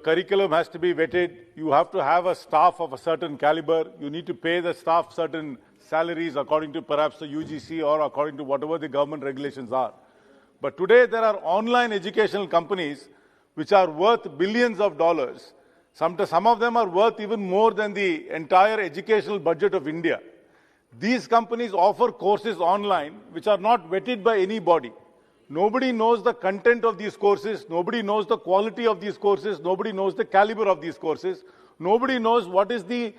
curriculum has to be vetted. You have to have a staff of a certain caliber. You need to pay the staff certain salaries according to perhaps the UGC or according to whatever the government regulations are. But today there are online educational companies which are worth billions of dollars. Some of them are worth even more than the entire educational budget of India. These companies offer courses online which are not vetted by anybody. Nobody knows the content of these courses. Nobody knows the quality of these courses. Nobody knows the caliber of these courses. Nobody knows what is the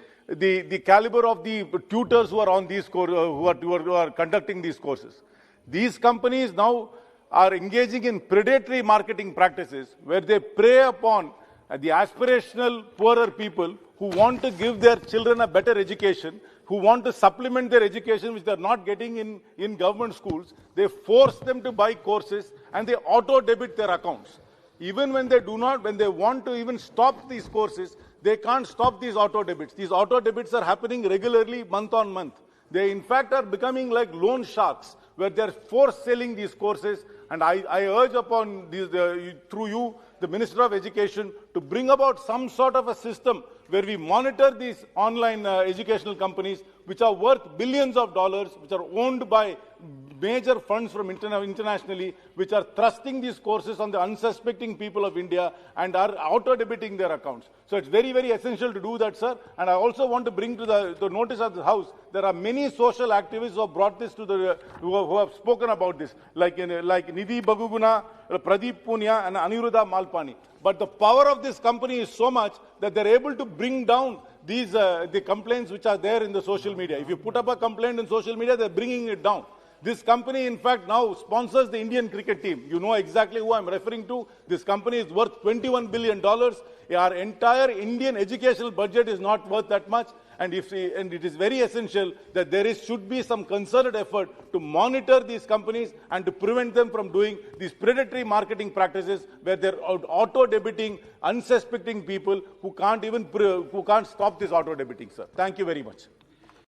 caliber of the tutors who are on these who are conducting these courses. These companies now are engaging in predatory marketing practices where they prey upon the aspirational poorer people who want to give their children a better education, who want to supplement their education which they are not getting in government schools. They force them to buy courses and they auto-debit their accounts. Even when they want to even stop these courses, they can't stop these auto-debits. These auto-debits are happening regularly month on month. They in fact are becoming like loan sharks where they're force selling these courses. And I urge upon through you, the Minister of Education, to bring about some sort of a system where we monitor these online educational companies which are worth billions of dollars, which are owned by major funds from internationally, which are thrusting these courses on the unsuspecting people of India and are auto-debiting their accounts. So it's very, very essential to do that, sir. And I also want to bring to the notice of the House, there are many social activists who have brought this to who have spoken about this, like Nidhi Baguguna, Pradeep Punia, and Aniruddha Malpani. But the power of this company is so much that they're able to bring down these the complaints which are there in the social media. If you put up a complaint in social media, they're bringing it down. This company, in fact, now sponsors the Indian cricket team. You know exactly who I'm referring to. This company is worth $21 billion. Our entire Indian educational budget is not worth that much. And it is very essential that should be some concerted effort to monitor these companies and to prevent them from doing these predatory marketing practices where they're auto-debiting unsuspecting people who can't stop this auto-debiting, sir. Thank you very much.